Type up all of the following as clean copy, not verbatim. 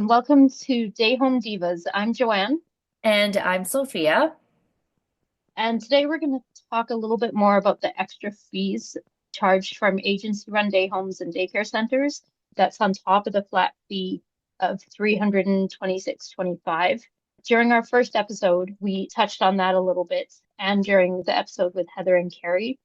Welcome to Day Home Divas. I'm Joanne, And I'm Sophia. and today we're going to talk a little bit more about the extra fees charged from agency-run day homes and daycare centers. That's on top of the flat fee of $326.25. During our first episode, we touched on that a little bit, and during the episode with Heather and Carrie.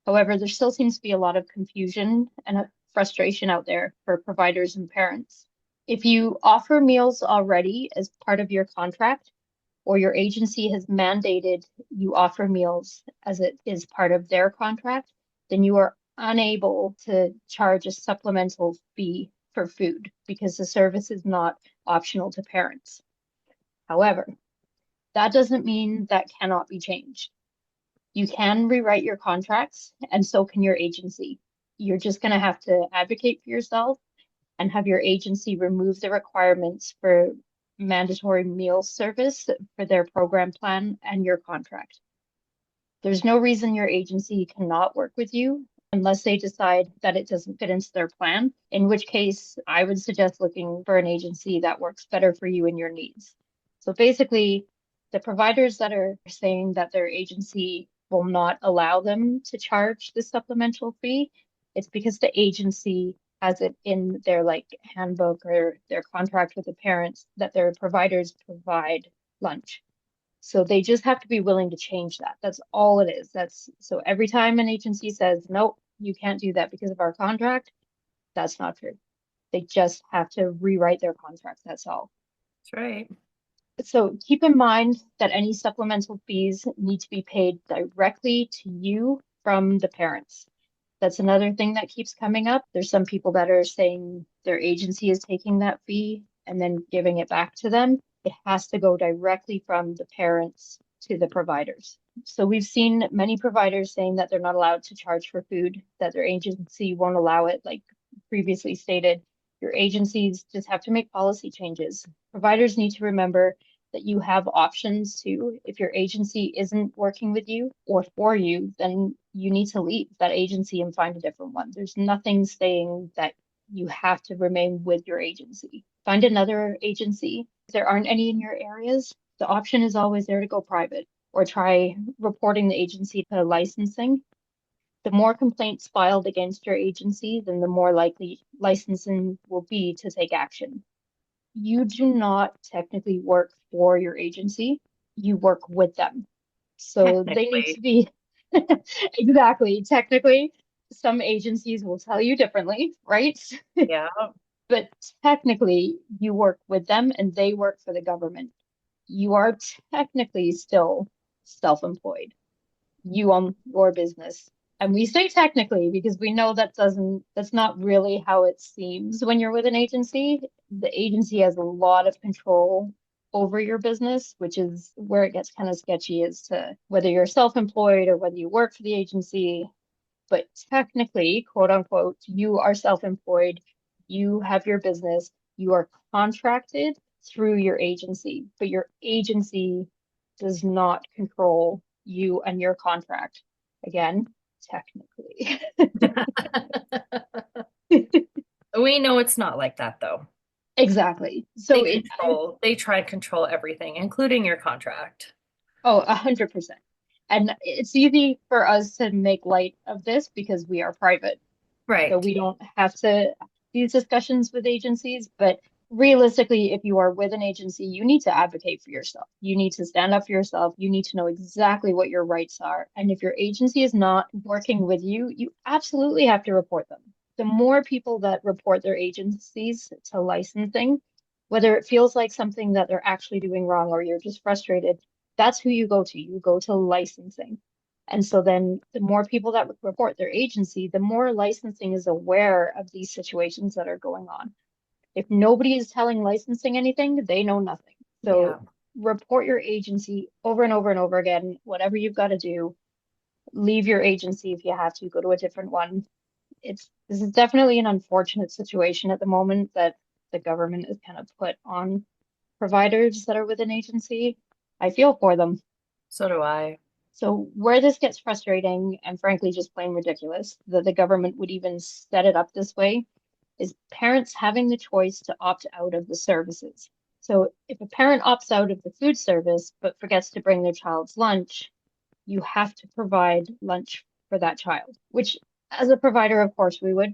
However, there still seems to be a lot of confusion and a frustration out there for providers and parents. If you offer meals already as part of your contract, or your agency has mandated you offer meals as it is part of their contract, then you are unable to charge a supplemental fee for food because the service is not optional to parents. However, that doesn't mean that cannot be changed. You can rewrite your contracts, and so can your agency. You're just going to have to advocate for yourself and have your agency remove the requirements for mandatory meal service for their program plan and your contract. There's no reason your agency cannot work with you unless they decide that it doesn't fit into their plan, in which case I would suggest looking for an agency that works better for you and your needs. So basically, the providers that are saying that their agency will not allow them to charge the supplemental fee, it's because the agency has it in their handbook or their contract with the parents that their providers provide lunch. So they just have to be willing to change that. That's all it is. That's so every time an agency says, nope, you can't do that because of our contract, that's not true. They just have to rewrite their contract. That's all. That's right. So keep in mind that any supplemental fees need to be paid directly to you from the parents. That's another thing that keeps coming up. There's some people that are saying their agency is taking that fee and then giving it back to them. It has to go directly from the parents to the providers. So we've seen many providers saying that they're not allowed to charge for food, that their agency won't allow it, like previously stated. Your agencies just have to make policy changes. Providers need to remember that you have options too. If your agency isn't working with you or for you, then you need to leave that agency and find a different one. There's nothing saying that you have to remain with your agency. Find another agency. If there aren't any in your areas, the option is always there to go private or try reporting the agency to licensing. The more complaints filed against your agency, then the more likely licensing will be to take action. You do not technically work for your agency, you work with them. So they need to Technically. be exactly, technically, some agencies will tell you differently, right? Yeah. But technically, you work with them and they work for the government. You are technically still self-employed. You own your business. And we say technically because we know that's not really how it seems when you're with an agency. The agency has a lot of control over your business, which is where it gets kind of sketchy as to whether you're self-employed or whether you work for the agency. But technically, quote unquote, you are self-employed, you have your business, you are contracted through your agency, but your agency does not control you and your contract. Again, technically. We know it's not like that though. Exactly. They control, they try to control everything, including your contract. Oh, 100%. And it's easy for us to make light of this because we are private. So Right. we don't have to have these discussions with agencies. But realistically, if you are with an agency, you need to advocate for yourself. You need to stand up for yourself. You need to know exactly what your rights are. And if your agency is not working with you, you absolutely have to report them. The more people that report their agencies to licensing, whether it feels like something that they're actually doing wrong or you're just frustrated, that's who you go to. You go to licensing. And so then the more people that report their agency, the more licensing is aware of these situations that are going on. If nobody is telling licensing anything, they know nothing. So Yeah. report your agency over and over and over again, whatever you've got to do. Leave your agency if you have to, go to a different one. This is definitely an unfortunate situation at the moment that the government is kind of put on providers that are with an agency. I feel for them. So do I. So where this gets frustrating and frankly just plain ridiculous that the government would even set it up this way is parents having the choice to opt out of the services. So if a parent opts out of the food service but forgets to bring their child's lunch, you have to provide lunch for that child, which as a provider, of course, we would,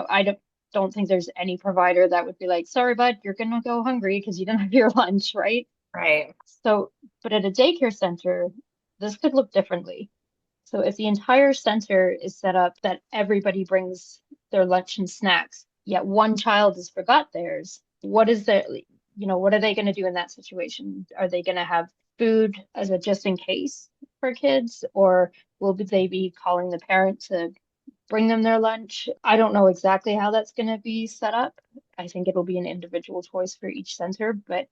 I don't think there's any provider that would be like, sorry, bud, you're gonna go hungry because you didn't have your lunch, right? Right. So, but at a daycare center, this could look differently. So if the entire center is set up that everybody brings their lunch and snacks, yet one child has forgot theirs, what are they going to do in that situation? Are they going to have food as a just in case for kids, or will they be calling the parent to bring them their lunch? I don't know exactly how that's going to be set up. I think it'll be an individual choice for each center, but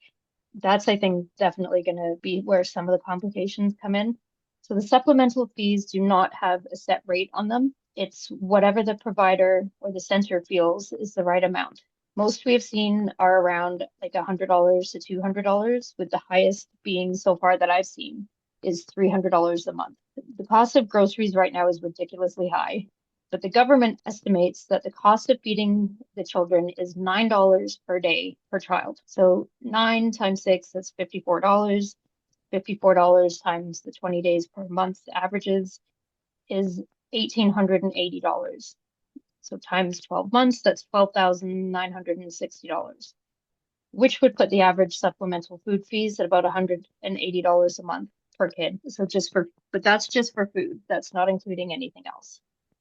that's, I think, definitely going to be where some of the complications come in. So the supplemental fees do not have a set rate on them. It's whatever the provider or the center feels is the right amount. Most we have seen are around like $100 to $200, with the highest being so far that I've seen is $300 a month. The cost of groceries right now is ridiculously high, but the government estimates that the cost of feeding the children is $9 per day per child. So 9 times 6, that's $54. $54 times the 20 days per month averages is $1,880. So times 12 months, that's $12,960, which would put the average supplemental food fees at about $180 a month per kid. But that's just for food. That's not including anything else.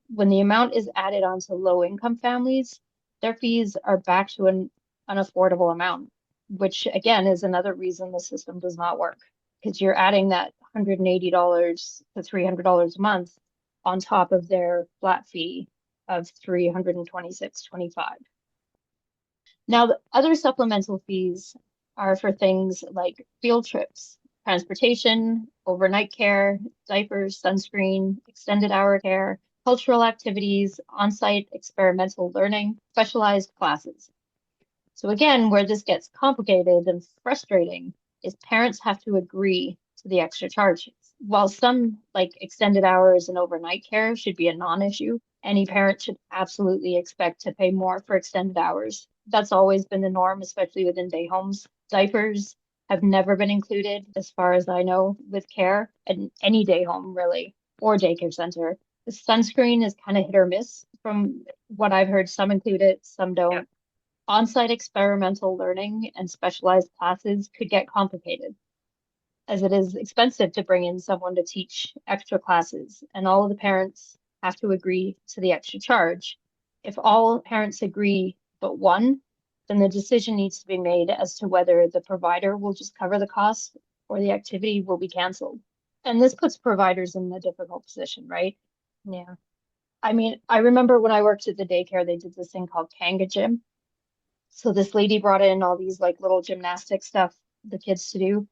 When the amount is added onto low income families, their fees are back to an unaffordable amount, which again is another reason the system does not work, because you're adding that $180 to $300 a month on top of their flat fee of $326.25. Now, the other supplemental fees are for things like field trips, transportation, overnight care, diapers, sunscreen, extended hour care, cultural activities, on-site experimental learning, specialized classes. So again, where this gets complicated and frustrating is parents have to agree to the extra charges. While some like extended hours and overnight care should be a non-issue, any parent should absolutely expect to pay more for extended hours. That's always been the norm, especially within day homes. Diapers have never been included, as far as I know, with care in any day home, really, or daycare center. The sunscreen is kind of hit or miss from what I've heard. Some include it, some Yeah. don't. On-site experimental learning and specialized classes could get complicated, as it is expensive to bring in someone to teach extra classes, and all of the parents have to agree to the extra charge. If all parents agree but one, then the decision needs to be made as to whether the provider will just cover the cost or the activity will be canceled. And this puts providers in a difficult position, right? Yeah. I mean, I remember when I worked at the daycare, they did this thing called Kanga Gym. So this lady brought in all these like little gymnastic stuff the kids to do.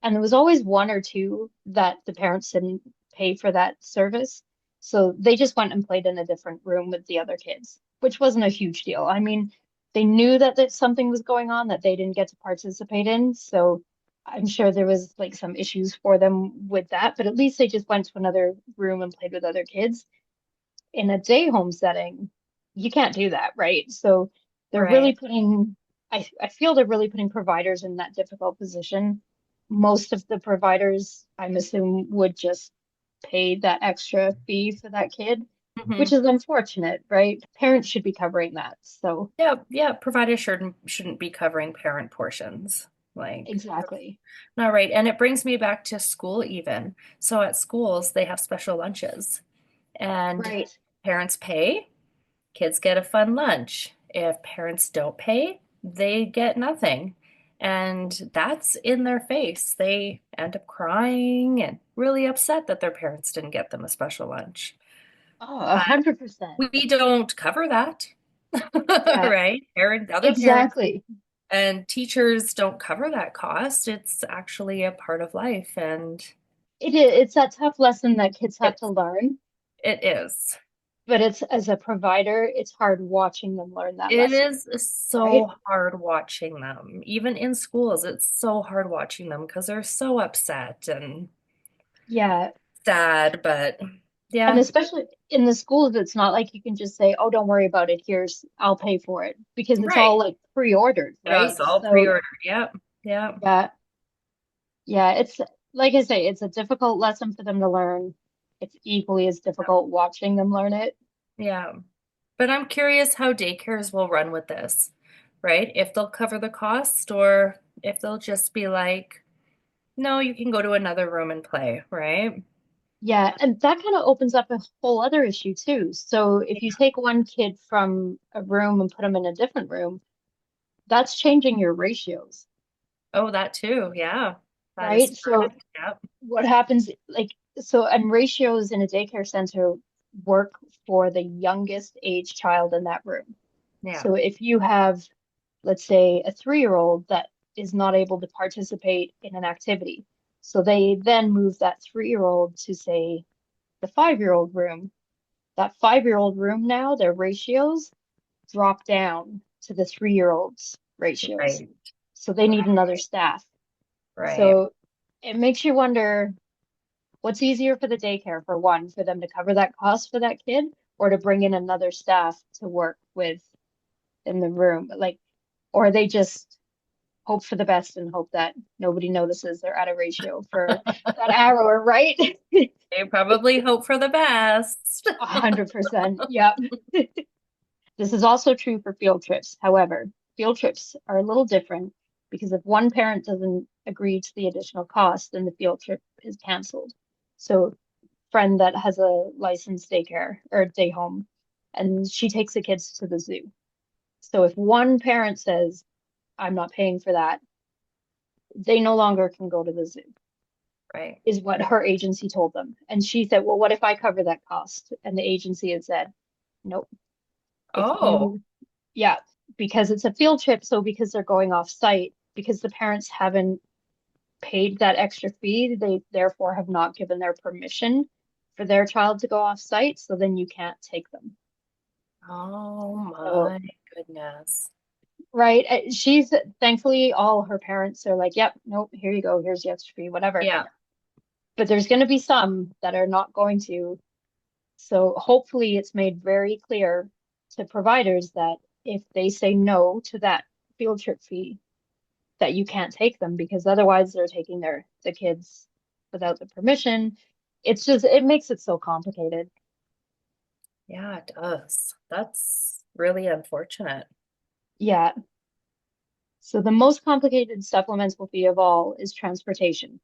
And there was always one or two that the parents didn't pay for that service. So they just went and played in a different room with the other kids, which wasn't a huge deal. I mean, they knew that something was going on that they didn't get to participate in. So I'm sure there was like some issues for them with that, but at least they just went to another room and played with other kids. In a day home setting, you can't do that, right? So they're really Right. putting, I feel they're really putting providers in that difficult position. Most of the providers, I'm assuming, would just pay that extra fee for that kid, which Hmm. is unfortunate, right? Parents should be covering that. So Yeah, yeah, providers shouldn't be covering parent portions. Like that's exactly. not right. And it brings me back to school even. So at schools, they have special lunches and Right. parents pay, kids get a fun lunch. If parents don't pay, they get nothing. And that's in their face. They end up crying and really upset that their parents didn't get them a special lunch. Oh, But 100%. we don't cover that, Yeah, right? Other parents exactly. and teachers don't cover that cost. It's actually a part of life, and It is, it's that tough lesson that kids have to it's learn, it is. but it's as a provider, it's hard watching them learn that It lesson, is right? so hard watching them. Even in schools, it's so hard watching them because they're so upset and Yeah, sad, but And Yeah. especially in the schools, it's not like you can just say, "Oh, don't worry about it. I'll pay for it," because it's all Right. like pre-ordered, It's right? all So pre-ordered. Yep. Yep. yeah, yeah, it's like I say, it's a difficult lesson for them to learn. It's equally as difficult watching them learn it. Yeah. But I'm curious how daycares will run with this, right? If they'll cover the cost or if they'll just be like, no, you can go to another room and play, right? Yeah, and that kind of opens up a whole other issue too. So if you take one kid from a room and put them in a different room, that's changing your ratios, Oh, that too. Yeah. That is right? So correct. Yep. what happens, like, so, and ratios in a daycare center work for the youngest age child in that room. Yeah. So if you have, let's say, a 3-year-old that is not able to participate in an activity, so they then move that 3-year-old to, say, the 5-year-old room. That 5-year-old room now, their ratios drop down to the 3-year-old's ratios. Right. So they need Right. another staff. Right. So it makes you wonder what's easier for the daycare, for one, for them to cover that cost for that kid, or to bring in another staff to work with in the room? Like, or they just hope for the best and hope that nobody notices they're at a ratio for that hour, right? They probably hope for the best. 100%. Yep. This is also true for field trips. However, field trips are a little different because if one parent doesn't agree to the additional cost, then the field trip is canceled. So, friend that has a licensed daycare or day home, and she takes the kids to the zoo. So if one parent says, "I'm not paying for that," they no longer can go to the zoo, Right. is what her agency told them. And she said, "Well, what if I cover that cost?" And the agency had said, "Nope. If Oh, you Yeah, because it's a field trip, so because they're going off site, because the parents haven't paid that extra fee, they therefore have not given their permission for their child to go off site, so then you can't take them. oh So, my goodness. right, she's thankfully all her parents are like, "Yep, nope, here you go, here's the extra fee, whatever." Yeah. But there's going to be some that are not going to. So hopefully it's made very clear to providers that if they say no to that field trip fee, that you can't take them, because otherwise they're taking the kids without the permission. It's just it makes it so complicated. Yeah, it does. That's really unfortunate. Yeah. So the most complicated supplemental fee of all is transportation.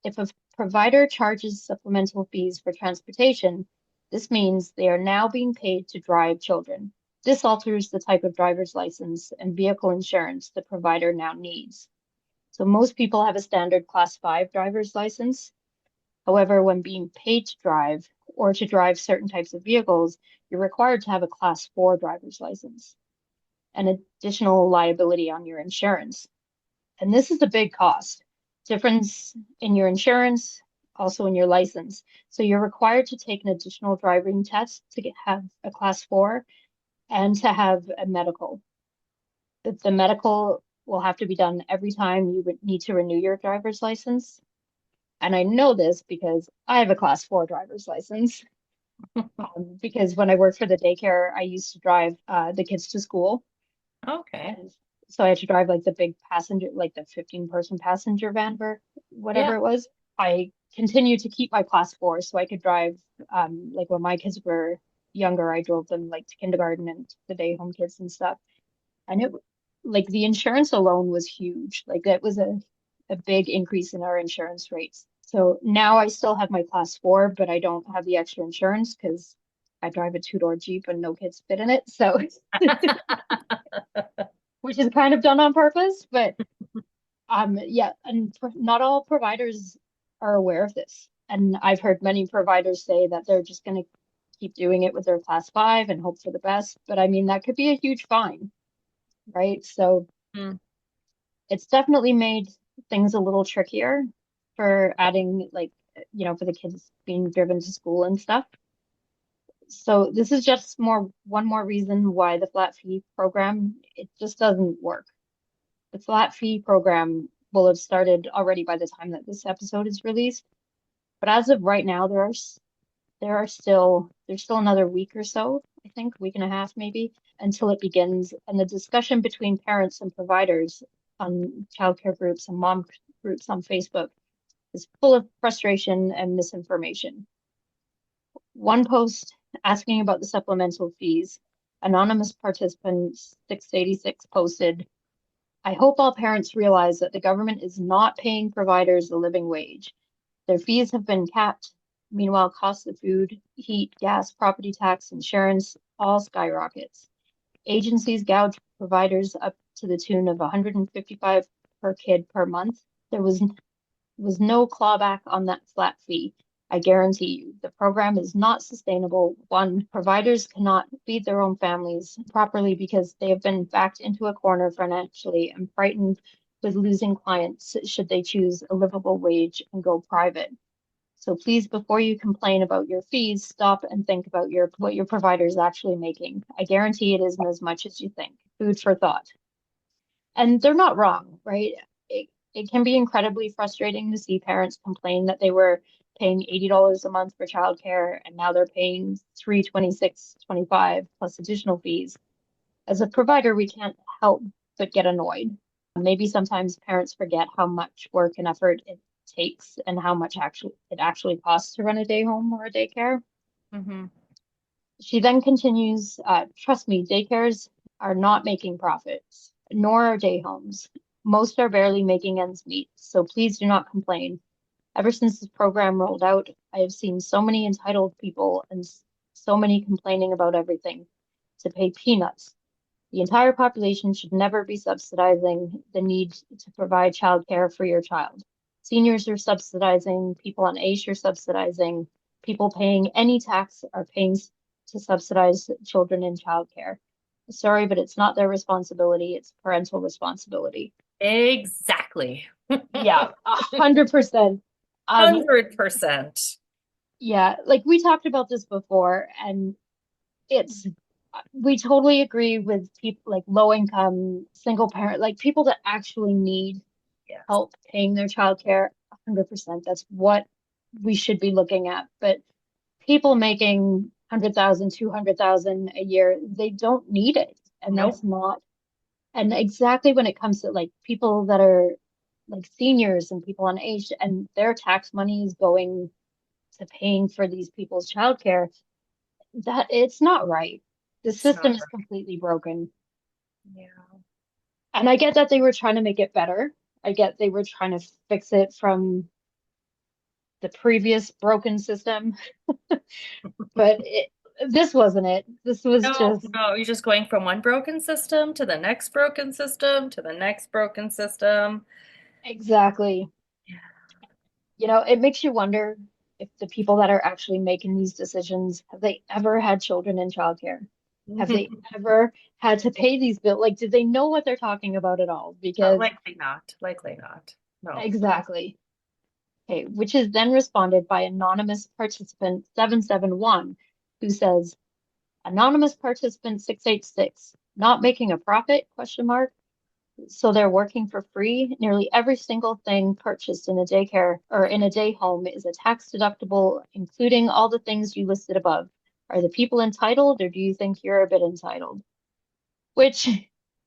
If a provider charges supplemental fees for transportation, this means they are now being paid to drive children. This alters the type of driver's license and vehicle insurance the provider now needs. So most people have a standard class 5 driver's license. However, when being paid to drive or to drive certain types of vehicles, you're required to have a class 4 driver's license, and additional liability on your insurance. And this is a big cost. Difference in your insurance, also in your license. So you're required to take an additional driving test to have a class 4 and to have a medical. The medical will have to be done every time you would need to renew your driver's license. And I know this because I have a class 4 driver's license. Because when I worked for the daycare, I used to drive the kids to school. Okay. And so I had to drive like the big passenger, like the 15-person passenger van or whatever Yeah. it was. I continued to keep my class 4 so I could drive, like when my kids were younger, I drove them like to kindergarten and the day home kids and stuff. And it, like the insurance alone was huge. Like that was a big increase in our insurance rates. So now I still have my class 4, but I don't have the extra insurance because I drive a two-door Jeep and no kids fit in it. So, which is kind of done on purpose, but yeah, and not all providers are aware of this. And I've heard many providers say that they're just going to keep doing it with their class 5 and hope for the best. But I mean, that could be a huge fine, right? So Mm. it's definitely made things a little trickier for adding, like, for the kids being driven to school and stuff. So this is just one more reason why the flat fee program, it just doesn't work. The flat fee program will have started already by the time that this episode is released. But as of right now, there's still another week or so, I think, week and a half maybe, until it begins. And the discussion between parents and providers on childcare groups and mom groups on Facebook is full of frustration and misinformation. One post asking about the supplemental fees, anonymous participant 686 posted, I hope all parents realize that the government is not paying providers a living wage. Their fees have been capped. Meanwhile, costs of food, heat, gas, property tax, insurance all skyrockets. Agencies gouge providers up to the tune of 155 per kid per month. There was no clawback on that flat fee. I guarantee you, the program is not sustainable. One, providers cannot feed their own families properly because they have been backed into a corner financially and frightened with losing clients should they choose a livable wage and go private. So please, before you complain about your fees, stop and think about what your provider is actually making. I guarantee it isn't as much as you think. Food for thought. And they're not wrong, right? It can be incredibly frustrating to see parents complain that they were paying $80 a month for childcare and now they're paying $326.25 plus additional fees. As a provider, we can't help but get annoyed. Maybe sometimes parents forget how much work and effort it takes and how much it actually costs to run a day home or a daycare. Mm-hmm. She then continues, trust me, daycares are not making profits, nor are day homes. Most are barely making ends meet, so please do not complain. Ever since this program rolled out, I have seen so many entitled people and so many complaining about everything to pay peanuts. The entire population should never be subsidizing the need to provide childcare for your child. Seniors are subsidizing, people on ACE are subsidizing, people paying any tax are paying to subsidize children in childcare. Sorry, but it's not their responsibility, it's parental responsibility. Exactly. Yeah, 100%. 100%. Yeah, like we talked about this before, and it's we totally agree with people like low income, single parent, like people that actually need Yes. help paying their childcare. 100%. That's what we should be looking at. But people making 100,000, 200,000 a year, they don't need it. And that's Nope. not, and exactly when it comes to like people that are like seniors and people on age and their tax money is going to paying for these people's childcare, that it's not right. The It's not system is right. completely broken. Yeah. And I get that they were trying to make it better. I get they were trying to fix it from the previous broken system, but this wasn't it. This was No, just no, you're just going from one broken system to the next broken system to the next broken system. exactly, Yeah. it makes you wonder if the people that are actually making these decisions, have they ever had children in childcare? Have they ever had to pay these bills? Like, did they know what they're talking about at all? Because Likely not. Likely not. No. exactly. Okay, which is then responded by anonymous participant 771, who says, anonymous participant 686, not making a profit, question mark. So they're working for free. Nearly every single thing purchased in a daycare or in a day home is a tax deductible, including all the things you listed above. Are the people entitled, or do you think you're a bit entitled? Which,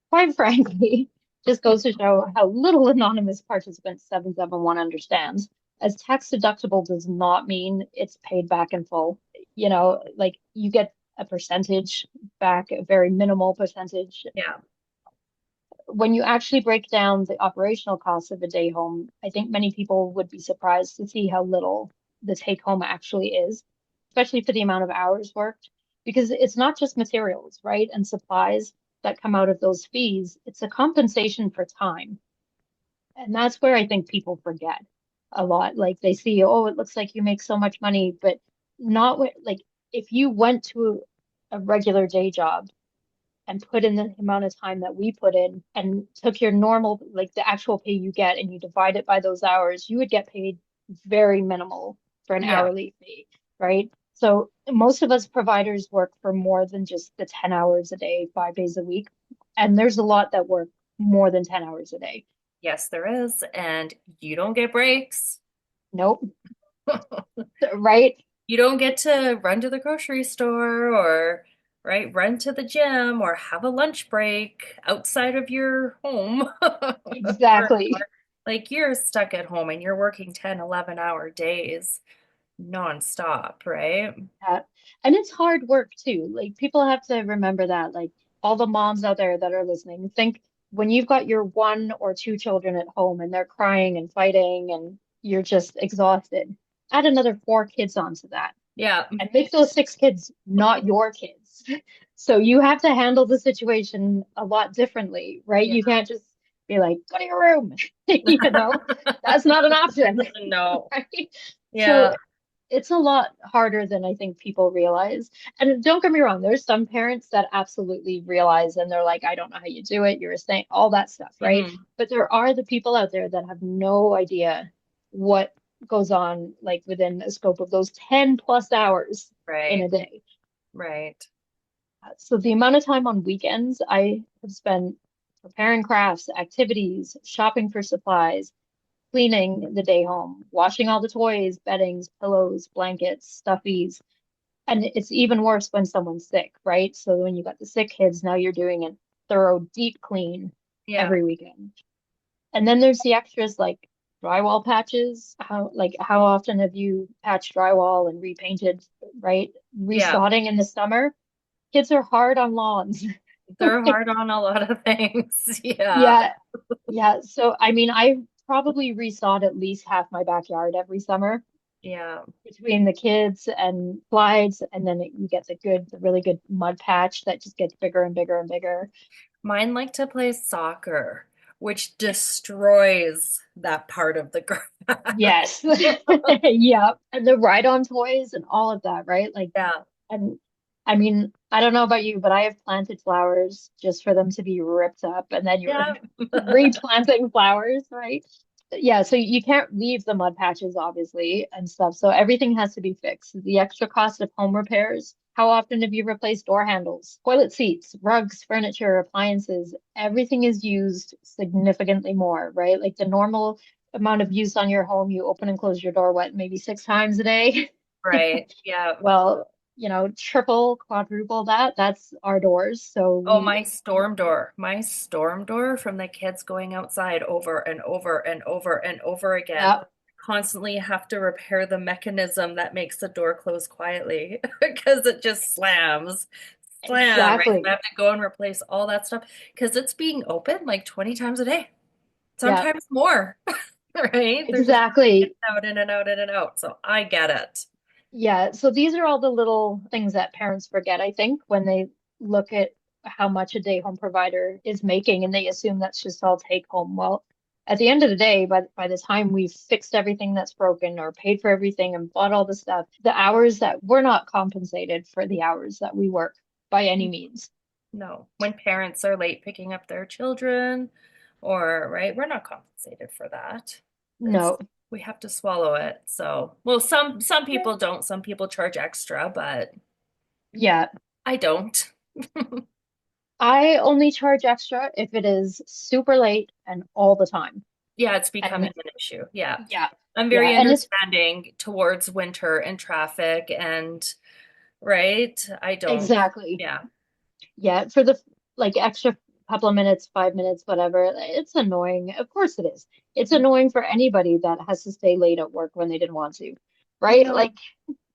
quite frankly, just goes to show how little anonymous participant 771 understands, as tax deductible does not mean it's paid back in full. Like you get a percentage back, a very minimal percentage. Yeah. When you actually break down the operational costs of a day home, I think many people would be surprised to see how little the take home actually is, especially for the amount of hours worked, because it's not just materials, right? And supplies that come out of those fees, it's a compensation for time. And that's where I think people forget a lot. Like they see, oh, it looks like you make so much money, but not what, like if you went to a regular day job and put in the amount of time that we put in and took your normal, like the actual pay you get and you divide it by those hours, you would get paid very minimal for an Yeah. hourly fee, right? So most of us providers work for more than just the 10 hours a day, 5 days a week. And there's a lot that work more than 10 hours a day. Yes, there is. And you don't get breaks. Nope. Right? You don't get to run to the grocery store or, right, run to the gym or have a lunch break outside of your home. Exactly. Like you're stuck at home and you're working 10, 11-hour days nonstop, right? Yeah. And it's hard work too. Like people have to remember that. Like all the moms out there that are listening, think when you've got your one or two children at home and they're crying and fighting and you're just exhausted, add another four kids onto that Yeah. and make those six kids not your kids. So you have to handle the situation a lot differently, right? Yeah. You can't just be like, go to your room. You know, that's not an option, No. right? So Yeah. it's a lot harder than I think people realize. And don't get me wrong, there's some parents that absolutely realize and they're like, I don't know how you do it. You're a saint, all that stuff, right? Hmm. But there are the people out there that have no idea what goes on like within the scope of those 10 plus hours in Right. a day. Right. So the amount of time on weekends I have spent preparing crafts, activities, shopping for supplies, cleaning the day home, washing all the toys, beddings, pillows, blankets, stuffies. And it's even worse when someone's sick, right? So when you got the sick kids, now you're doing a thorough deep clean Yeah. every weekend. And then there's the extras like drywall patches. How often have you patched drywall and repainted, right? Yeah. Resodding in the summer. Kids are hard on lawns. They're hard on a lot of things. Yeah. Yeah, yeah. So I mean, I probably resawed at least half my backyard every summer Yeah. between the kids and slides, and then you get the really good mud patch that just gets bigger and bigger and bigger. Mine like to play soccer, which destroys that part of the grass. Yes. Yeah. And the ride-on toys and all of that, right? Like, Yeah. and I mean, I don't know about you, but I have planted flowers just for them to be ripped up, and then you're Yeah. replanting flowers, right? Yeah, so you can't leave the mud patches, obviously, and stuff. So everything has to be fixed. The extra cost of home repairs. How often have you replaced door handles, toilet seats, rugs, furniture, appliances? Everything is used significantly more, right? Like the normal amount of use on your home, you open and close your door, what, maybe six times a day? Right. Yeah. Well, triple, quadruple that. That's our doors. So Oh, we, my storm door from the kids going outside over and over and over and over again. yeah, Constantly have to repair the mechanism that makes the door close quietly because it just slams, slam, right? So I exactly. have to go and replace all that stuff because it's being open like 20 times a day, Yeah, sometimes more, right? They're just in exactly. and out, in and out, in and out. So I get it. Yeah. So these are all the little things that parents forget, I think, when they look at how much a day home provider is making and they assume that's just all take home. Well, at the end of the day, by the time we've fixed everything that's broken or paid for everything and bought all the stuff, the hours that we're not compensated for the hours that we work by any means. No, when parents are late picking up their children, or right, we're not compensated for that. It's No. we have to swallow it. So, well, some people don't. Some people charge extra, but Yeah. I don't. I only charge extra if it is super late and all the time. Yeah, it's becoming And an issue. Yeah. yeah, I'm yeah, very and it's understanding towards winter and traffic and right. I don't. exactly. Yeah. Yeah, for the like extra couple of minutes, 5 minutes, whatever, it's annoying. Of course it is. It's annoying for anybody that has to stay late at work when they didn't want to, You right? know, Like,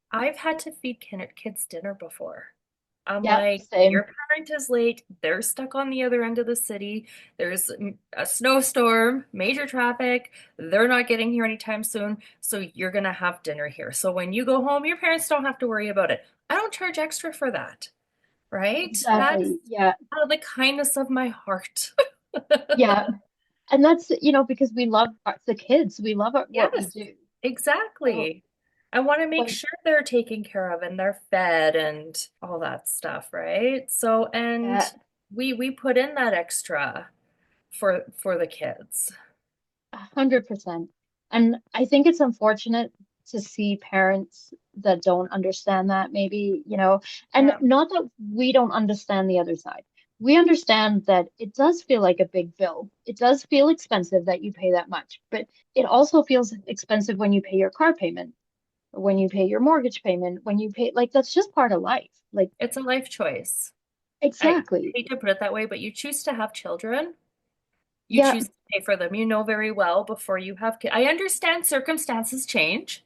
I've had to feed kids dinner before. I'm yeah, like, same. your parent is late. They're stuck on the other end of the city. There's a snowstorm, major traffic. They're not getting here anytime soon. So you're going to have dinner here. So when you go home, your parents don't have to worry about it. I don't charge extra for that, right? That's Exactly. Yeah. out of the kindness of my heart. Yeah. And that's, because we love the kids. We love what we Yes, do. So, exactly. I want to make like, sure they're taken care of and they're fed and all that stuff, right? So, and yeah. we put in that extra for the kids. 100%. And I think it's unfortunate to see parents that don't understand that, maybe, and Yeah, not that we don't understand the other side. We understand that it does feel like a big bill. It does feel expensive that you pay that much, but it also feels expensive when you pay your car payment, when you pay your mortgage payment, when you pay, like, that's just part of life. Like, It's a life choice. I exactly. hate to put it that way, but you choose to have children. You Yeah, choose to pay for them. You know very well before you have kids. I understand circumstances change,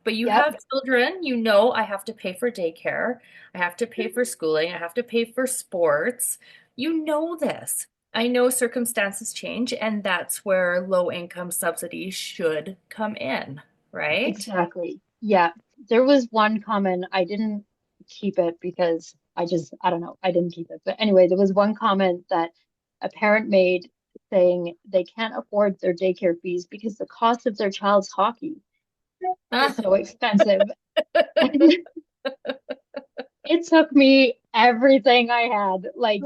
but you yep, have children, you know I have to pay for daycare, I have to pay for schooling, I have to pay for sports. You know this. I know circumstances change, and that's where low income subsidies should come in, right? exactly. Yeah. There was one comment, I didn't keep it because I don't know, I didn't keep it. But anyway, there was one comment that a parent made saying they can't afford their daycare fees because the cost of their child's hockey is so expensive. And it took me everything I had, like,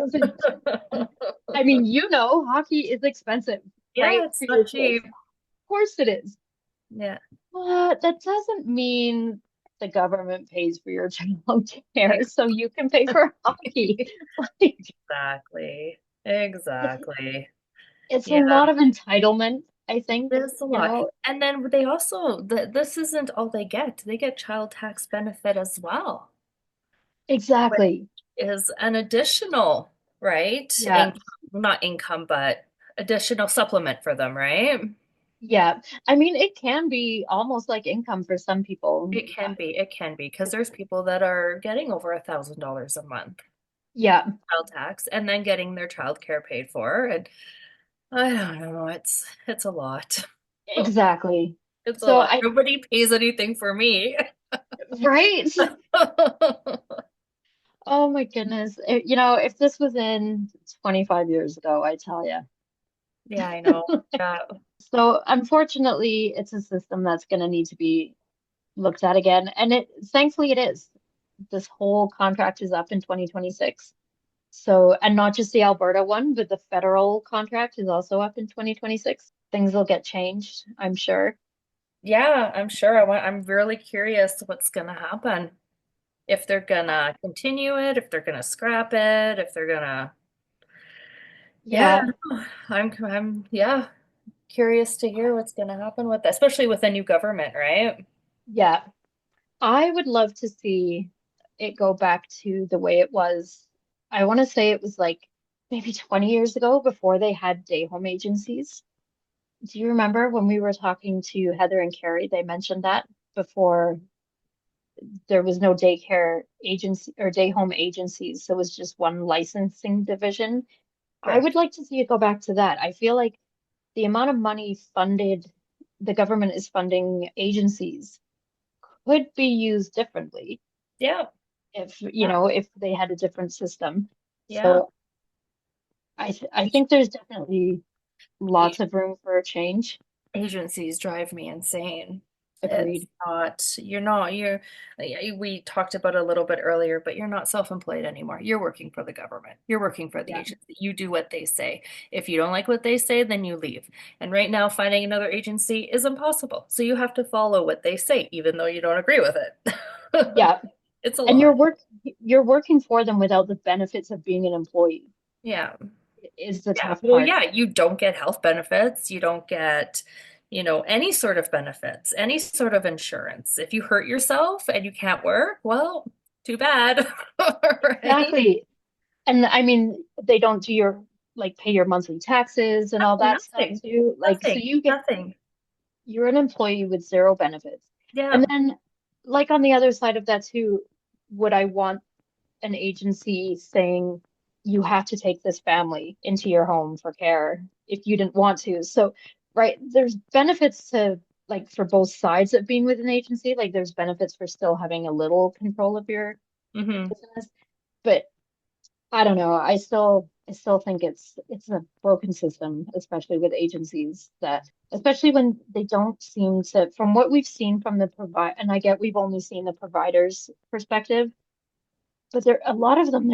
I mean, hockey is expensive, Yeah, right? it's For not your kids. cheap. Of course it is. Yeah, But that doesn't mean the government pays for your child care, ex- so you can pay for hockey. Like, exactly. Exactly. it's a Yeah, lot of entitlement, I think, there's a lot. And then they also, this isn't all they get. They get child tax benefit as well, which Exactly. is an additional, right? Yeah. Income, not income, but additional supplement for them, right? Yeah. I mean, it can be almost like income for some people. It can be, because there's people that are getting over $1,000 a month Yeah, child tax and then getting their child care paid for. And I don't know, it's a lot. exactly. It's a So lot. Nobody pays anything for me. right? Oh my goodness. If this was in 25 years ago, I tell you. Yeah, I know. Yeah. So unfortunately, it's a system that's going to need to be looked at again. And thankfully it is. This whole contract is up in 2026. So, and not just the Alberta one, but the federal contract is also up in 2026. Things will get changed, I'm sure. Yeah, I'm sure. I'm really curious what's gonna happen. If they're gonna continue it, if they're gonna scrap it, if they're gonna, yeah, Yeah, yeah, curious to hear what's gonna happen with that, especially with a new government, right? yeah. I would love to see it go back to the way it was. I want to say it was like maybe 20 years ago before they had day home agencies. Do you remember when we were talking to Heather and Carrie? They mentioned that before there was no daycare agency or day home agencies, so it was just one licensing division. I would Correct. like to see it go back to that. I feel like the amount of money the government is funding agencies could be used differently Yeah, if they had a different system. yeah. So I think there's definitely A- lots of room for a change. Agencies drive me insane. It's Agreed. not, you're not, you're, we talked about it a little bit earlier, but you're not self-employed anymore. You're working for the government. You're working for the Yeah. agency. You do what they say. If you don't like what they say, then you leave. And right now, finding another agency is impossible. So you have to follow what they say, even though you don't agree with it. Yeah. It's a And lot. you're working for them without the benefits of being an employee Yeah. is the Yeah. tough Well, part. yeah, you don't get health benefits. You don't get, any sort of benefits, any sort of insurance. If you hurt yourself and you can't work, well, too bad. Right? Exactly. And I mean, they don't do your like pay your monthly taxes and all No, that stuff nothing. too. Like, so Nothing. Nothing. you're an employee with zero benefits. And Yeah. then, like, on the other side of that too, would I want an agency saying you have to take this family into your home for care if you didn't want to? So, right, there's benefits to like for both sides of being with an agency. Like, there's benefits for still having a little control of your Hmm. business, but I don't know. I still think it's a broken system, especially with agencies that especially when they don't seem to, from what we've seen from the provide, and I get we've only seen the provider's perspective, but there a lot of them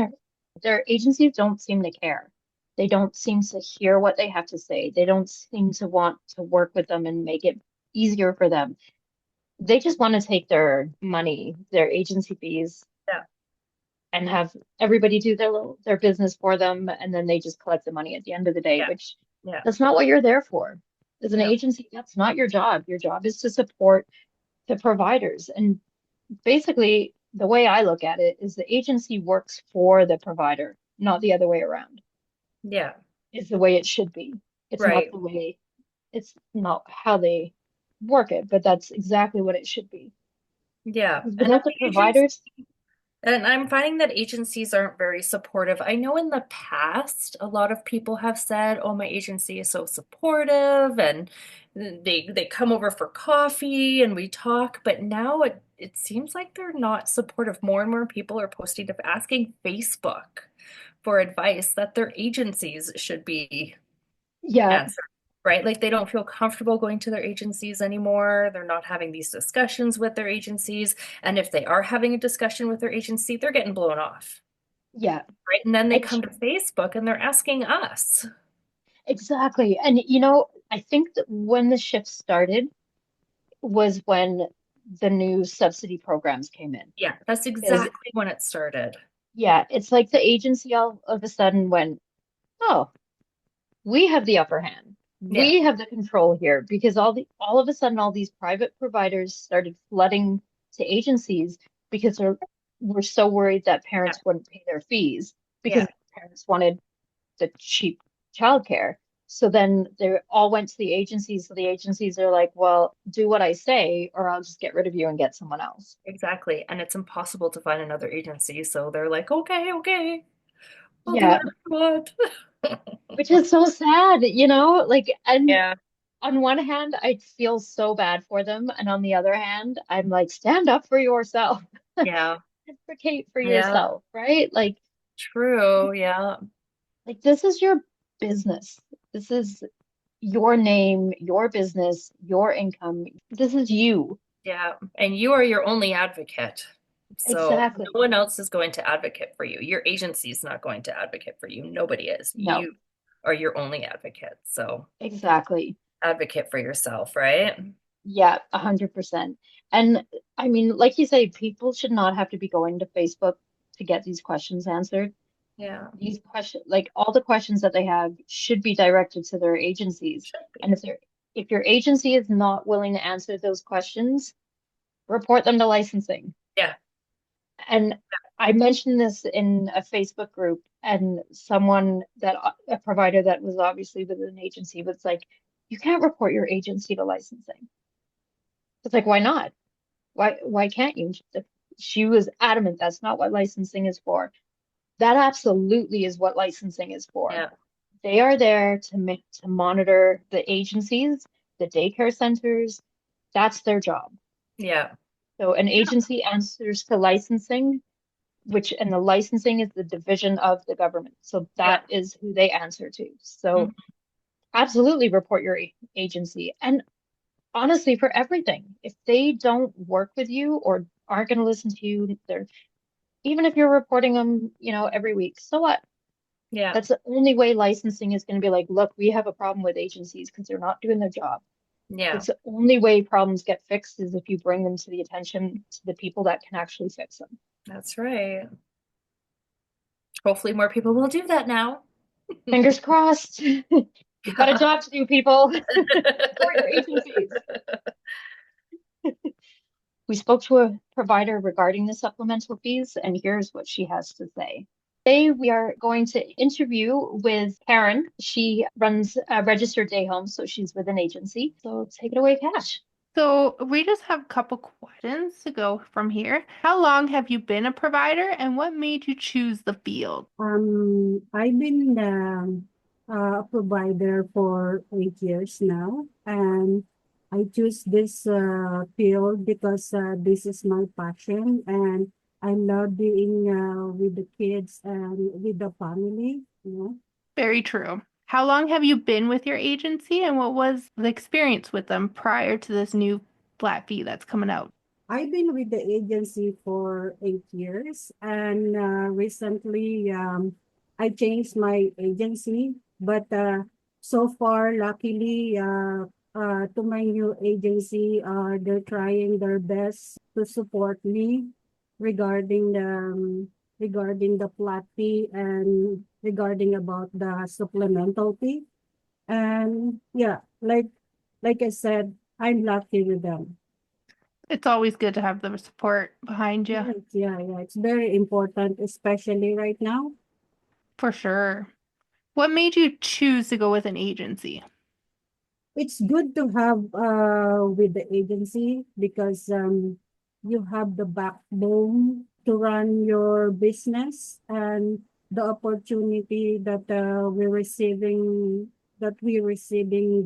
their agencies don't seem to care. They don't seem to hear what they have to say. They don't seem to want to work with them and make it easier for them. They just want to take their money, their agency fees, Yeah. and have everybody do their business for them, and then they just collect the money at the end of the day, Yeah. which Yeah. that's not what you're there for. As an No. agency, that's not your job. Your job is to support. the providers. And basically, the way I look at it is the agency works for the provider, not the other way around, Yeah, is the way it should be. It's not right. the way, it's not how they work it, but that's exactly what it should be. Yeah. Because And if without the the agency, providers, and I'm finding that agencies aren't very supportive. I know in the past, a lot of people have said, "Oh, my agency is so supportive," and they come over for coffee and we talk. But now it seems like they're not supportive. More and more people are posting of asking Facebook for advice that their agencies should be yeah, answer, right? Like they don't feel comfortable going to their agencies anymore. They're not having these discussions with their agencies. And if they are having a discussion with their agency, they're getting blown off, yeah, right? And then they ex come to Facebook and they're asking us. exactly. And I think that when the shift started was when the new subsidy programs came in. Yeah, that's Because exactly when it started. yeah, it's like the agency all of a sudden went, oh, we have the upper hand. Yeah, We have the control here because all of a sudden all these private providers started flooding to agencies because they're were so worried that yeah, parents wouldn't pay their fees yeah, because parents wanted the cheap childcare. So then they all went to the agencies. So the agencies are like, well, do what I say, or I'll just get rid of you and get someone else. exactly. And it's impossible to find another agency. So they're like, okay, okay, I'll do Yeah, whatever you want. which is so sad, like, and Yeah, on one hand, I feel so bad for them, and on the other hand, I'm like, stand up for yourself, yeah, advocate for yeah, yourself, right? true. Yeah. Like this is your business. This is your name, your business, your income. This is you. Yeah, and you are your only advocate. So no Exactly. one else is going to advocate for you. Your agency is not going to advocate for you. Nobody is. No, You are your only advocate. So exactly. advocate for yourself, right? Yeah, 100%. And I mean, like you say, people should not have to be going to Facebook to get these questions answered. Yeah, These questions, like all the questions that they have, should be directed to their agencies. should And be. if your agency is not willing to answer those questions, report them to licensing. Yeah, And I mentioned this in a Facebook group, and someone that a provider that was obviously with an agency was like, "You can't report your agency to licensing." It's like, why not? Why can't you? She was adamant that's not what licensing is for. That absolutely is what licensing is for. yeah, They are there to monitor the agencies, the daycare centers. That's their job. yeah, So an agency answers to licensing, and the licensing is the division of the government. So yeah. that is who they answer to. So Mhm. absolutely report your agency. And honestly, for everything, if they don't work with you or aren't going to listen to you, they're even if you're reporting them, every week, so what? Yeah, That's the only way licensing is going to be like, look, we have a problem with agencies because they're not doing their job. yeah, It's the only way problems get fixed is if you bring them to the attention to the people that can actually fix them. that's right. Hopefully more people will do that now. Fingers crossed. You've got a Yeah. job to do, people. Support your agencies. We spoke to a provider regarding the supplemental fees, and here's what she has to say. Today, we are going to interview with Karen. She runs a registered day home, so she's with an agency. So take it away, Cash. So we just have a couple questions to go from here. How long have you been a provider and what made you choose the field? I've been a provider for 8 years now, and I choose this field because this is my passion, and I love being with the kids and with the family. Very true. How long have you been with your agency and what was the experience with them prior to this new flat fee that's coming out? I've been with the agency for 8 years, and recently I changed my agency. But so far, luckily, to my new agency, they're trying their best to support me regarding the flat fee and regarding about the supplemental fee. And yeah, like I said, I'm lucky with them. It's always good to have the support behind you, Yes, yeah, it's very important, especially right now. for sure. What made you choose to go with an agency? It's good to have with the agency because you have the backbone to run your business and the opportunity that we're receiving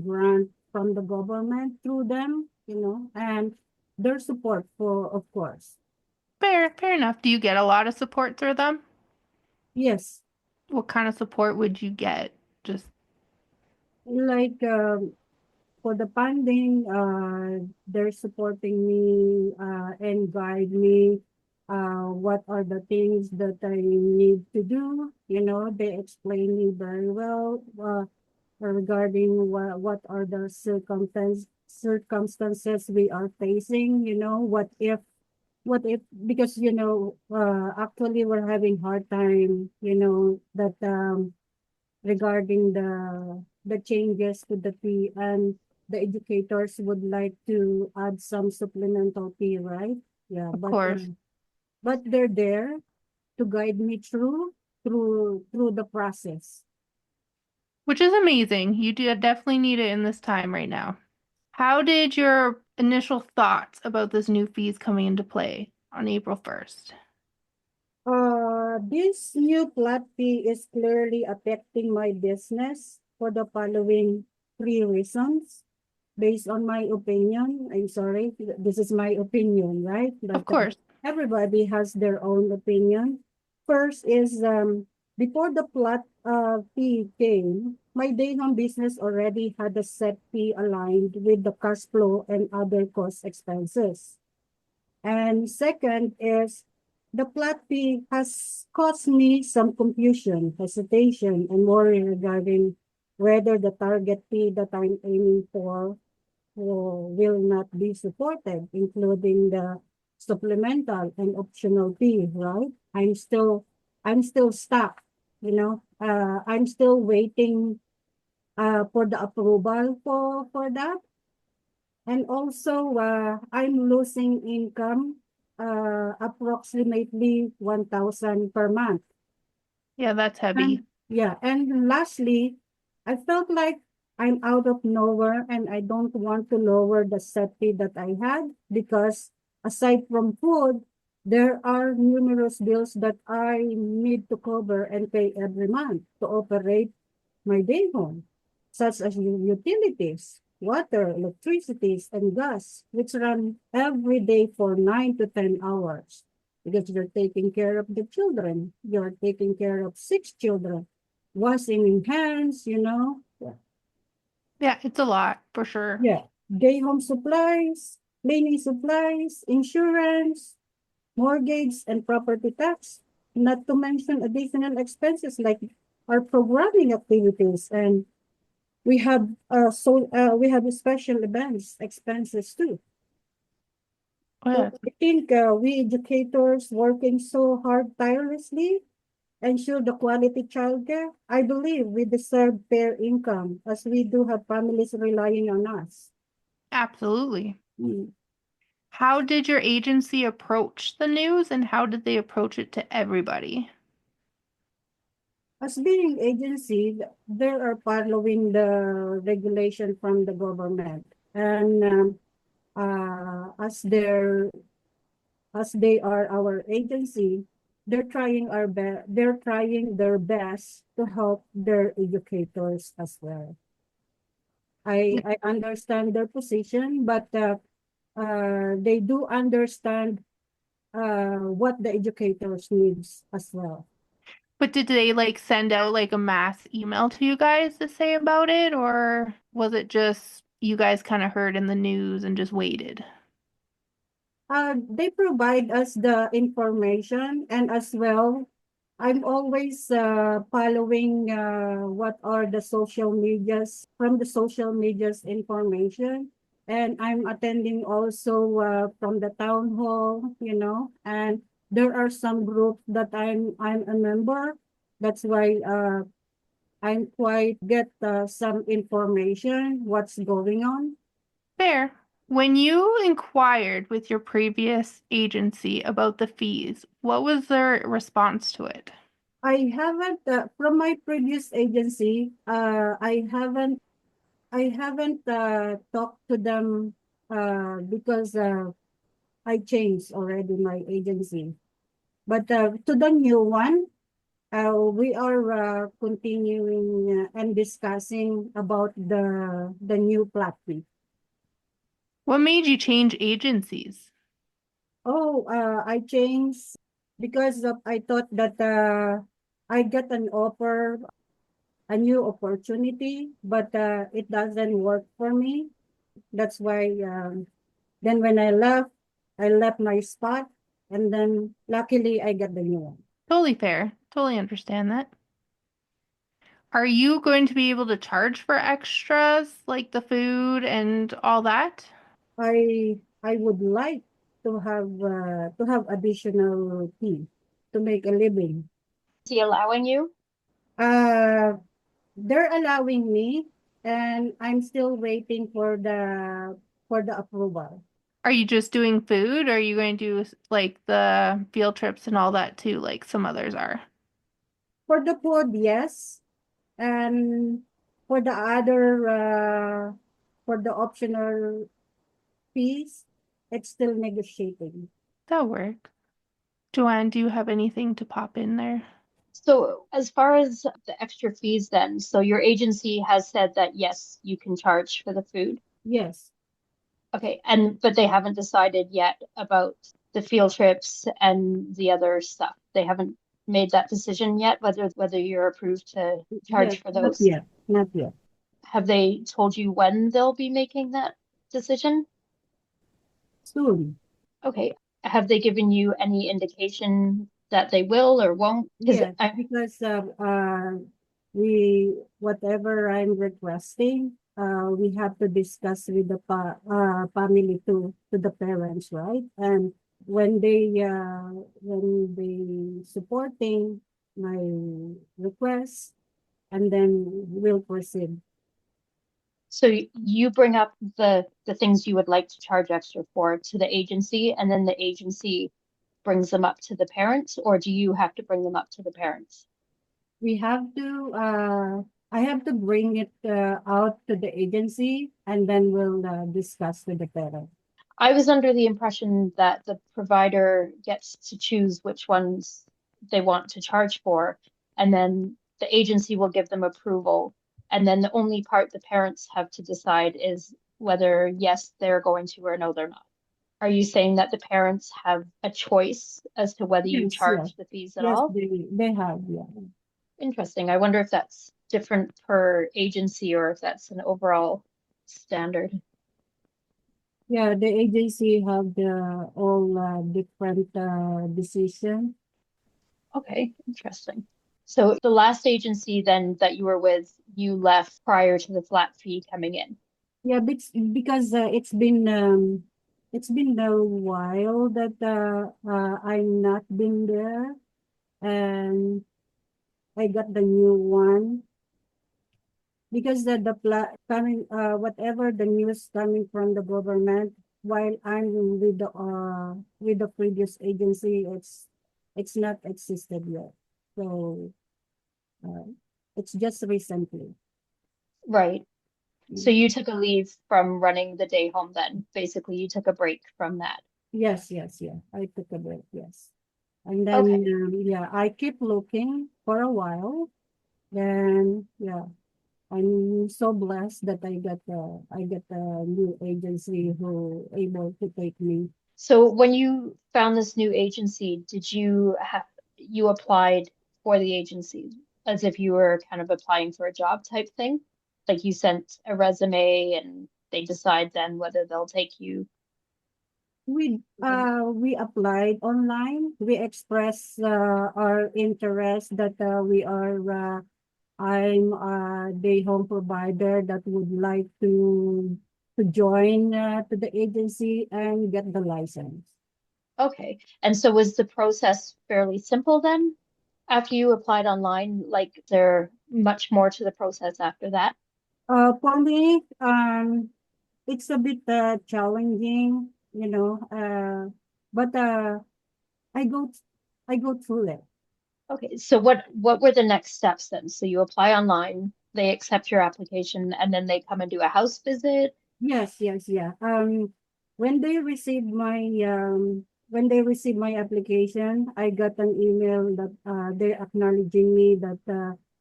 grant from the government through them, and their support for, of course. Fair enough. Do you get a lot of support through them? Yes, What kind of support would you get? Just like for the funding, they're supporting me and guide me. What are the things that I need to do? They explain me very well regarding what are the circumstances we are facing. What if because actually we're having hard time. That regarding the changes to the fee, and the educators would like to add some supplemental fee, right? Yeah, of course, but they're there to guide me through the process. which is amazing. You do definitely need it in this time right now. How did your initial thoughts about this new fees coming into play on April 1st? This new flat fee is clearly affecting my business for the following three reasons. Based on my opinion, I'm sorry, this is my opinion, right? Of But course. everybody has their own opinion. First is before the flat fee came, my day home business already had a set fee aligned with the cash flow and other cost expenses. And second is the flat fee has caused me some confusion, hesitation, and worry regarding whether the target fee that I'm aiming for will not be supported, including the supplemental and optional fee, right? I'm still stuck, I'm still waiting for the approval for that. And also, I'm losing income approximately 1,000 per month. Yeah, that's heavy. And yeah, and lastly, I felt like I'm out of nowhere and I don't want to lower the set fee that I had because aside from food, there are numerous bills that I need to cover and pay every month to operate my day home, such as utilities, water, electricity, and gas, which run every day for 9 to 10 hours. Because you're taking care of the children, you're taking care of 6 children, washing in hands, Yeah, it's a lot for sure. Yeah. Day home supplies, cleaning supplies, insurance, mortgage, and property tax. Not to mention additional expenses like our programming activities, and we have special events expenses too. Oh, So yeah. I think we educators working so hard tirelessly ensure the quality childcare. I believe we deserve fair income as we do have families relying on us. Absolutely. Mm. How did your agency approach the news and how did they approach it to everybody? As being agency, they are following the regulation from the government, and as they are our agency, they're trying their best to help their educators as well. I understand their position, but they do understand what the educators needs as well. But did they like send out like a mass email to you guys to say about it, or was it just you guys kind of heard in the news and just waited? They provide us the information, and as well, I'm always following what are the social medias from the social medias information, and I'm attending also from the town hall, and there are some groups that I'm a member. That's why I'm quite get some information what's going on. Fair. When you inquired with your previous agency about the fees, what was their response to it? I haven't from my previous agency. I haven't talked to them because I changed already my agency. But to the new one, we are continuing and discussing about the new platform. What made you change agencies? Oh, I changed because I thought that I got an offer, a new opportunity, but it doesn't work for me. That's why then when I left my spot, and then luckily I got the new one. Totally fair. Totally understand that. Are you going to be able to charge for extras like the food and all that? I would like to have additional fee to make a living. Is he allowing you? Uh, they're allowing me, and I'm still waiting for the approval. Are you just doing food, or are you going to do like the field trips and all that too, like some others are? For the food, yes, and for the other for the optional fees, it's still negotiating. That'll work. Joanne, do you have anything to pop in there? So as far as the extra fees then, so your agency has said that yes, you can charge for the food. Yes, Okay, and but they haven't decided yet about the field trips and the other stuff. They haven't made that decision yet, whether you're approved to yes, charge for not those. yet, not yet. Have they told you when they'll be making that decision? Soon. Okay. Have they given you any indication that they will or won't? Because Yes, because we whatever I'm requesting, we have to discuss with the family to the parents, right? And when they supporting my request, and then we'll proceed. so you bring up the things you would like to charge extra for to the agency, and then the agency brings them up to the parents, or do you have to bring them up to the parents? We have to I have to bring it out to the agency, and then we'll discuss with the parents. I was under the impression that the provider gets to choose which ones they want to charge for, and then the agency will give them approval. And then the only part the parents have to decide is whether, yes, they're going to or no, they're not. Are you saying that the parents have a choice as to whether you Yes, yes. charge the fees at Yes, all? they have, yeah. Interesting. I wonder if that's different per agency or if that's an overall standard. Yeah, the agency have the all different decision. Okay, interesting. So the last agency then that you were with, you left prior to the flat fee coming in. Yeah, because it's been a while that I'm not been there, and I got the new one because the coming whatever the news coming from the government while I'm with the previous agency, it's not existed yet. So uh, it's just recently. Right. So Mm. you took a leave from running the day home then. Basically, you took a break from that. Yes, yes, yeah. I took a break, yes. And then Okay. yeah, I keep looking for a while. Then yeah, I'm so blessed that I get a new agency who able to take me. So when you found this new agency, did you have you applied for the agency as if you were kind of applying for a job type thing? Like you sent a resume and they decide then whether they'll take you. We applied online. We expressed our interest that we are I'm a day home provider that would like to join to the agency and get the license. Okay. And so was the process fairly simple then after you applied online? Like there much more to the process after that? For me, it's a bit challenging, but I go I go through it. Okay, so what were the next steps then? So you apply online, they accept your application, and then they come and do a house visit. Yes, yes, yeah. When they received my application, I got an email that they're acknowledging me that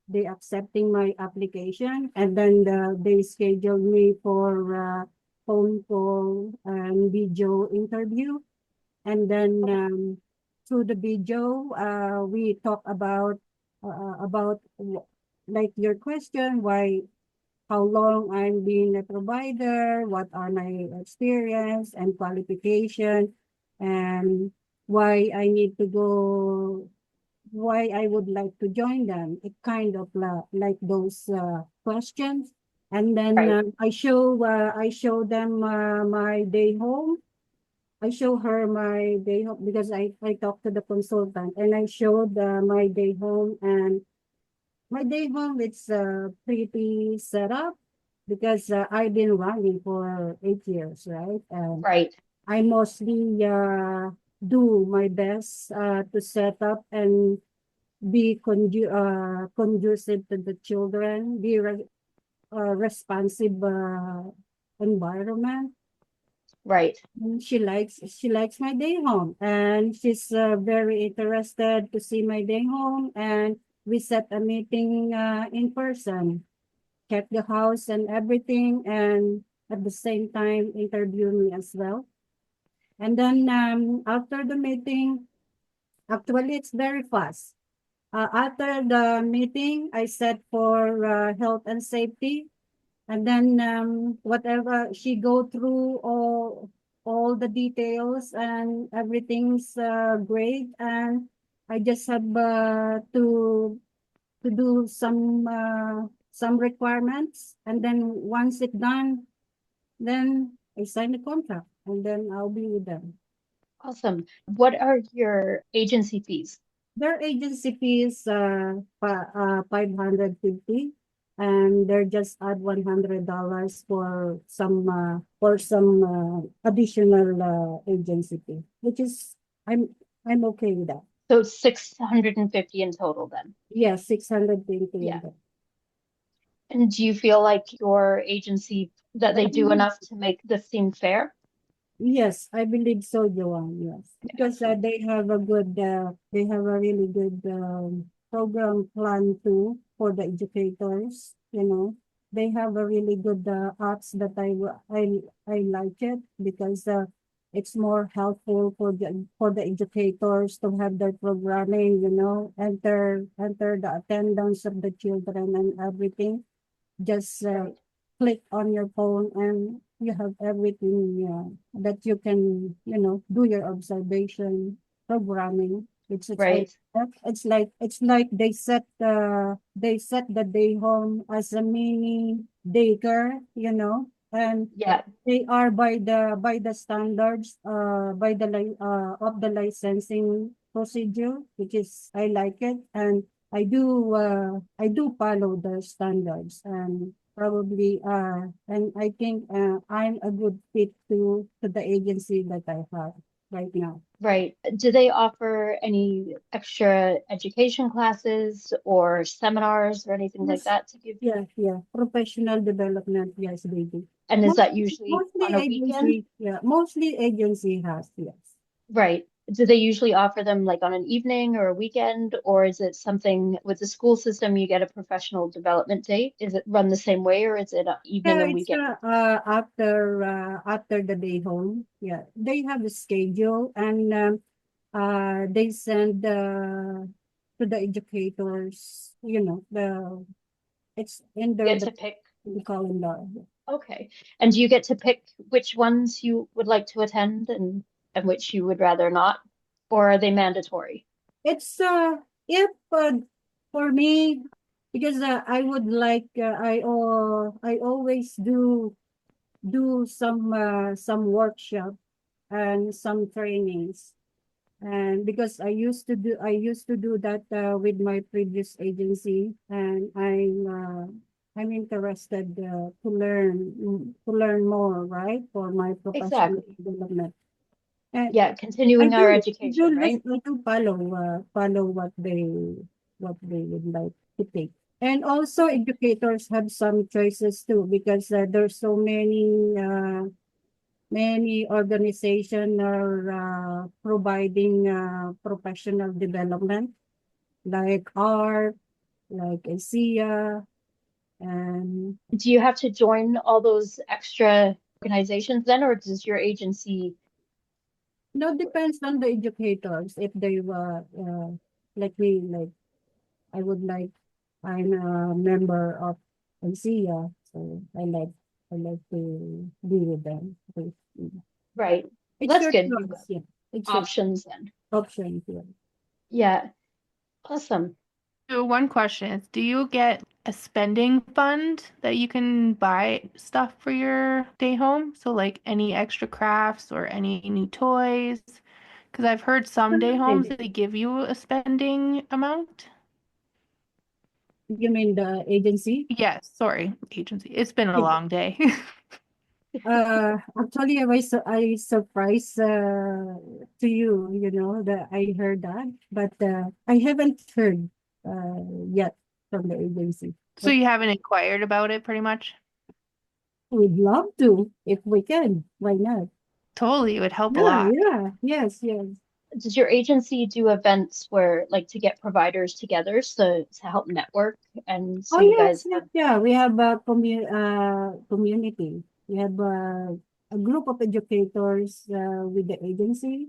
they accepting my application, and then they scheduled me for phone call and video interview, and then Okay, through the video, we talk like your question, why how long I'm being a provider, what are my experience and qualification, and why I need to go, why I would like to join them. It kind of like those questions. And then right, I show them my day home. I show her my day home because I talked to the consultant and I showed my day home, and my day home, it's pretty set up because I've been running for 8 years, right? And right, I mostly do my best to set up and be conducive to the children, be responsive environment. right. And she likes my day home, and she's very interested to see my day home, and we set a meeting in person, check the house and everything, and at the same time interview me as well. And then after the meeting, actually it's very fast. After the meeting, I set for health and safety, and then whatever she go through all the details and everything's great, and I just have to do some requirements, and then once it's done, then I sign the contract, and then I'll be with them. Awesome. What are your agency fees? Their agency fees 550, and they're just add $100 for some additional agency fee, which is I'm okay with that. So 650 in total then. Yes, 620 Yeah. in that. And do you feel like your agency that they do enough to make this seem fair? Yes, I believe so, Joanne. Yes, because Excellent. they have a really good program plan too for the educators. They have a really good apps that I like it because it's more helpful for the educators to have their programming. Enter the attendance of the children and everything. Just Right. click on your phone and you have everything that you can do your observation programming. Right. It's like they set the day home as a mini daycare, and Yeah. they are by the standards of the licensing procedure, which is I like it, and I do follow the standards, and probably and I think I'm a good fit to the agency that I have right now. Right. Do they offer any extra education classes or seminars or anything like Yes, that to give? yeah, yeah. Professional development, yes, baby. And is that Mostly, usually mostly on a weekend? agency, yeah. Mostly agency has, yes. Right. Do they usually offer them like on an evening or a weekend, or is it something with the school system you get a professional development date? Is it run the same way, or is it a evening Yeah, and it's weekend? after the day home. Yeah, they have a schedule, and they send to the educators. It's in You their get to pick. the calendar. Okay. And do you get to pick which ones you would like to attend and which you would rather not? Or are they mandatory? It's if for me, because I would like I always do some workshop and some trainings, and because I used to do that with my previous agency, and I'm interested to learn more, right, for my professional Exactly. development. And Yeah, continuing our education, right? I do follow what they would like to take. And also educators have some choices too, because there's so many organizations are providing professional development like art, like ASEA, and Do you have to join all those extra organizations then, or does your agency? no, depends on the educators if they like me, like I would like, I'm a member of ASEA, so I like to be with them. Right. Well, It's that's your good. You've got choice, yeah. It's your options then. option, yeah. Yeah. Awesome. So one question is, do you get a spending fund that you can buy stuff for your day home? So like any extra crafts or any new toys? Because I've heard some day homes Right. that they give you a spending amount. You mean the agency? Yes, sorry, agency. It's been a Yeah. long day. Actually, I surprised to you, you know, that I heard that, but I haven't heard yet from the agency. So But you haven't inquired about it pretty much? we'd love to if we can. Why not? Totally, it would help a Yeah, lot. yeah, yes, yes. Does your agency do events where, like, to get providers together so to help network and Oh, so you yes, guys yes, have? yeah. We have a community. We have a group of educators with the agency.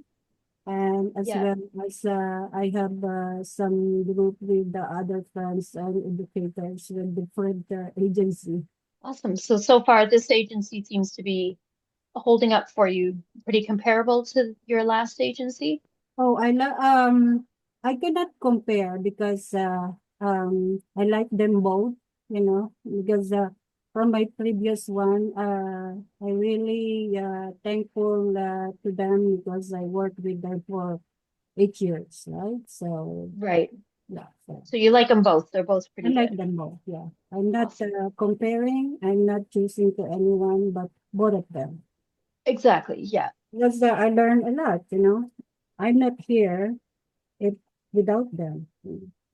And as Yeah. well as I have some group with the other friends and educators with different agency. Awesome. So far, this agency seems to be holding up for you, pretty comparable to your last agency. Oh, I cannot compare because I like them both, you know, because from my previous one, I really thankful to them because I worked with them for 8 years, right? So Right. yeah, so So you like them both. They're both I pretty like good. them both, yeah. I'm not Awesome. comparing, I'm not choosing to anyone, but both of them. Exactly. Yeah. Because I learned a lot, you know. I'm not here if without them.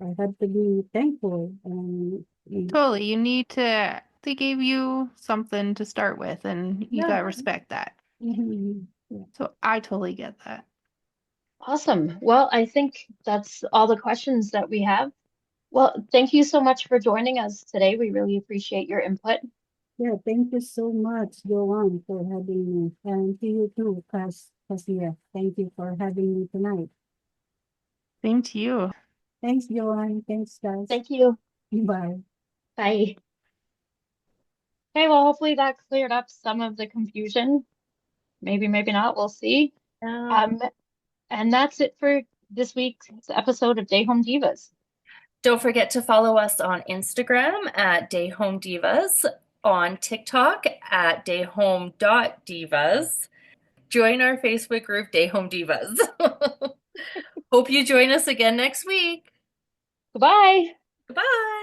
I have to be thankful and Totally, you need to, they gave you something to start with, and you yeah. gotta respect that. Yeah. So I totally get that. Awesome. Well, I think that's all the questions that we have. Well, thank you so much for joining us today. We really appreciate your input. Yeah, thank you so much, Joanne, for having me. And to you too, Kasia. Thank you for having me tonight. Same to you. Thanks, Joanne. Thanks, guys. Thank you. Bye. Bye. Okay, well, hopefully that cleared up some of the confusion. Maybe, maybe not. We'll see. Yeah. Um, and that's it for this week's episode of Day Home Divas. Don't forget to follow us on Instagram at Day Home Divas, on TikTok at dayhome.divas. Join our Facebook group, Day Home Divas. Hope you join us again next week. Goodbye. Goodbye.